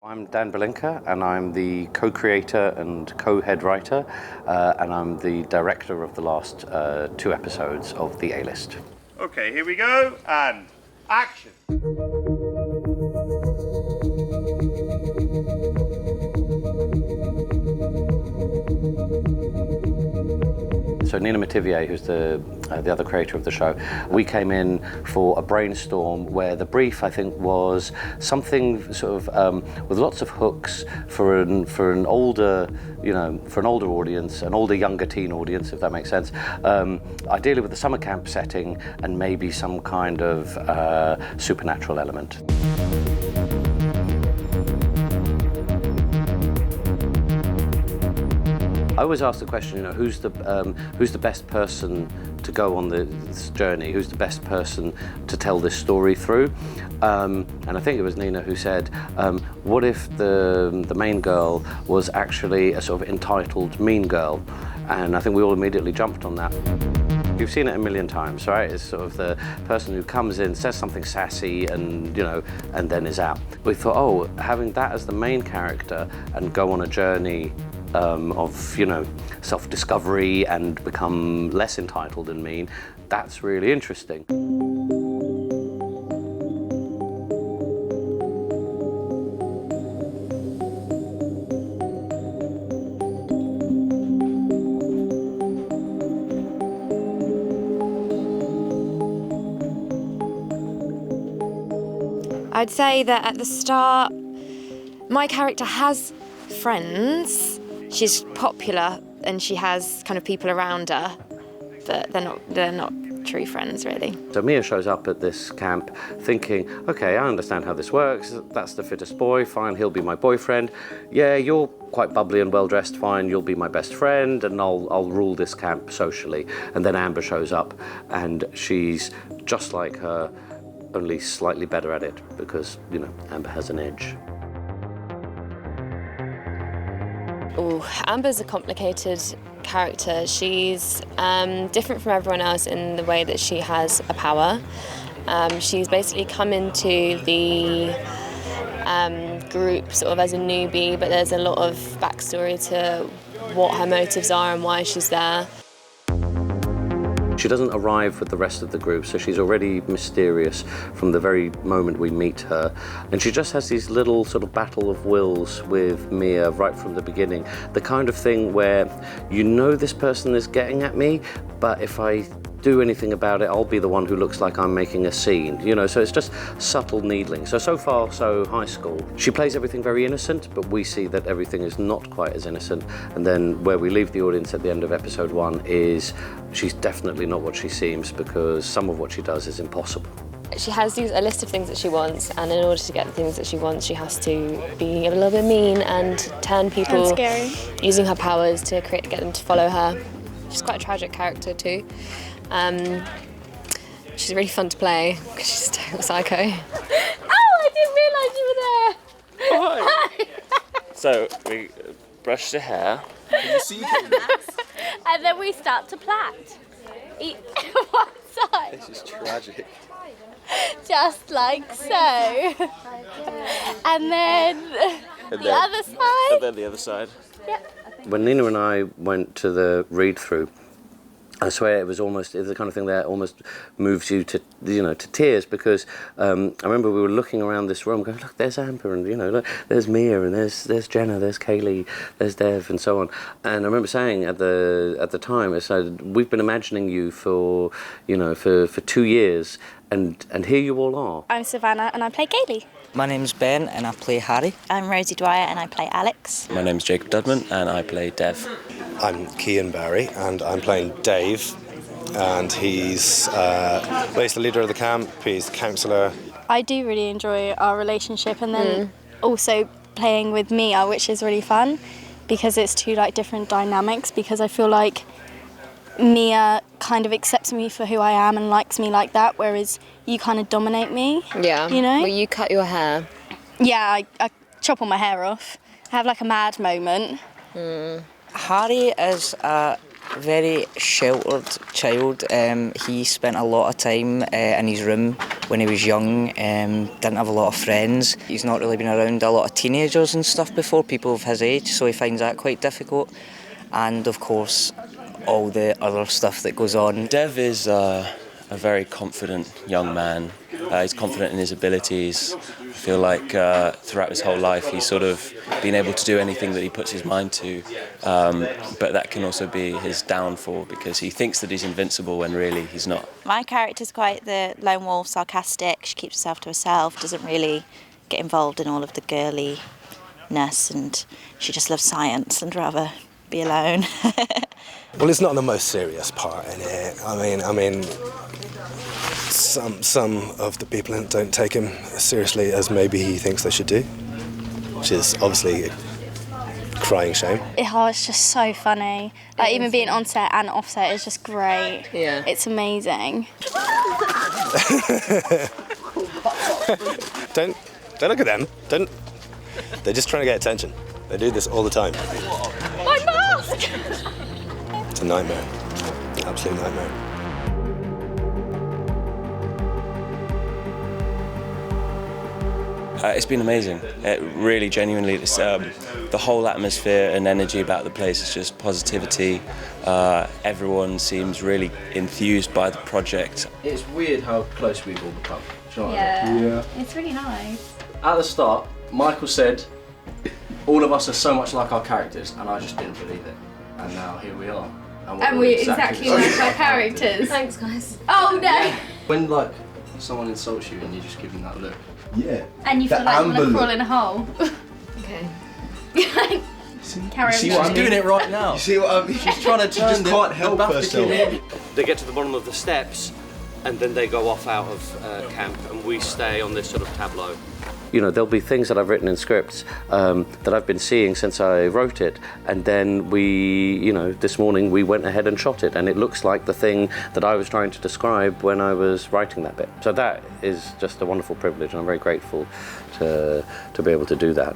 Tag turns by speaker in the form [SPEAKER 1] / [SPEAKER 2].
[SPEAKER 1] I'm Dan Berlinka, and I'm the co-creator and co-head writer, and I'm the director of the last 2 episodes of The A-List.
[SPEAKER 2] Okay, here we go, and action!
[SPEAKER 1] So Nina Mativier, who's the other creator of the show, we came in for a brainstorm where the brief, I think, was something sort of with lots of hooks for an older, for an older audience, an older younger teen audience, if that makes sense. Ideally with the summer camp setting and maybe some kind of supernatural element. I always ask the question, who's the best person to go on this journey? Who's the best person to tell this story through? And I think it was Nina who said, what if the main girl was actually a sort of entitled mean girl? And I think we all immediately jumped on that. You've seen it a million times, right? It's sort of the person who comes in, says something sassy, and and then is out. We thought, having that as the main character and go on a journey of self-discovery and become less entitled and mean, that's really interesting.
[SPEAKER 3] I'd say that at the start, my character has friends. She's popular and she has kind of people around her, but they're not true friends, really.
[SPEAKER 1] So Mia shows up at this camp thinking, okay, I understand how this works. That's the fittest boy, fine, he'll be my boyfriend. Yeah, you're quite bubbly and well-dressed, fine, you'll be my best friend, and I'll rule this camp socially. And then Amber shows up and she's just like her, only slightly better at it because, Amber has an edge.
[SPEAKER 4] Oh, Amber's a complicated character. She's different from everyone else in the way that she has a power. She's basically come into the group sort of as a newbie, but there's a lot of backstory to what her motives are and why she's there.
[SPEAKER 1] She doesn't arrive with the rest of the group, so she's already mysterious from the very moment we meet her. And she just has these little sort of battle of wills with Mia right from the beginning. The kind of thing where this person is getting at me, but if I do anything about it, I'll be the one who looks like I'm making a scene, so it's just subtle needling. So far, so high school. She plays everything very innocent, but we see that everything is not quite as innocent. And then where we leave the audience at the end of episode 1 is she's definitely not what she seems, because some of what she does is impossible.
[SPEAKER 4] She has a list of things that she wants, and in order to get the things that she wants, she has to be a little bit mean and turn people, using her powers to get them to follow her. She's quite a tragic character too. She's really fun to play because she's a total psycho. Oh, I didn't realise you were there.
[SPEAKER 5] Hi. So we brush the hair.
[SPEAKER 6] Can you see things?
[SPEAKER 7] And then we start to plait. One side.
[SPEAKER 6] This is tragic.
[SPEAKER 7] Just like so. And then the other side.
[SPEAKER 5] And then the other side.
[SPEAKER 7] Yep.
[SPEAKER 1] When Nina and I went to the read-through, I swear it's the kind of thing that almost moves you to tears, because I remember we were looking around this room going, look, there's Amber, and look, there's Mia, and there's Jenna, there's Kaylee, there's Dev, and so on. And I remember saying at the time, I said, we've been imagining you for 2 years, and here you all are.
[SPEAKER 7] I'm Savannah and I play Kaylee.
[SPEAKER 8] My name's Ben and I play Harry.
[SPEAKER 9] I'm Rosie Dwyer and I play Alex.
[SPEAKER 10] My name's Jacob Dudman and I play Dev.
[SPEAKER 11] I'm Cian Barry and I'm playing Dave, and he's the leader of the camp, he's the counsellor.
[SPEAKER 7] I do really enjoy our relationship, and then also playing with Mia, which is really fun because it's 2 different dynamics, because I feel like Mia kind of accepts me for who I am and likes me like that, whereas you kind of dominate me.
[SPEAKER 4] Yeah. Well, you cut your hair.
[SPEAKER 7] Yeah, I chop all my hair off. I have a mad moment.
[SPEAKER 8] Harry is a very sheltered child. He spent a lot of time in his room when he was young, didn't have a lot of friends. He's not really been around a lot of teenagers and stuff before, people of his age, so he finds that quite difficult. And of course, all the other stuff that goes on.
[SPEAKER 10] Dev is a very confident young man. He's confident in his abilities. I feel like throughout his whole life he's sort of been able to do anything that he puts his mind to, but that can also be his downfall because he thinks that he's invincible when really he's not.
[SPEAKER 9] My character's quite the lone wolf, sarcastic. She keeps herself to herself, doesn't really get involved in all of the girliness, and she just loves science and rather be alone.
[SPEAKER 11] Well, it's not the most serious part in it. I mean, some of the people in it don't take him as seriously as maybe he thinks they should do, which is obviously a crying shame.
[SPEAKER 7] It's just so funny. Like even being on set and off set is just great.
[SPEAKER 4] Yeah.
[SPEAKER 7] It's amazing.
[SPEAKER 11] Don't look at them. Don't. They're just trying to get attention. They do this all the time.
[SPEAKER 7] My mask!
[SPEAKER 11] It's a nightmare. Absolute nightmare.
[SPEAKER 10] It's been amazing. It really, genuinely, it's, the whole atmosphere and energy about the place is just positivity. Everyone seems really enthused by the project.
[SPEAKER 6] It's weird how close we've all become. Do you know what I mean?
[SPEAKER 7] Yeah, it's really nice.
[SPEAKER 6] At the start, Michael said, all of us are so much like our characters, and I just didn't believe it. And now here we are.
[SPEAKER 7] And we're exactly like our characters.
[SPEAKER 4] Thanks, guys.
[SPEAKER 7] Oh no!
[SPEAKER 6] When like someone insults you and you just give them that look.
[SPEAKER 11] Yeah.
[SPEAKER 7] And you feel like you want to crawl in a hole.
[SPEAKER 4] Okay.
[SPEAKER 7] Carry on.
[SPEAKER 6] She's doing it right now.
[SPEAKER 12] You see what I mean?
[SPEAKER 6] She's trying to turn
[SPEAKER 12] just can't help herself.
[SPEAKER 1] They get to the bottom of the steps and then they go off out of camp and we stay on this sort of tableau. You know, there'll be things that I've written in scripts that I've been seeing since I wrote it, and then this morning we went ahead and shot it, and it looks like the thing that I was trying to describe when I was writing that bit. So that is just a wonderful privilege, and I'm very grateful to be able to do that.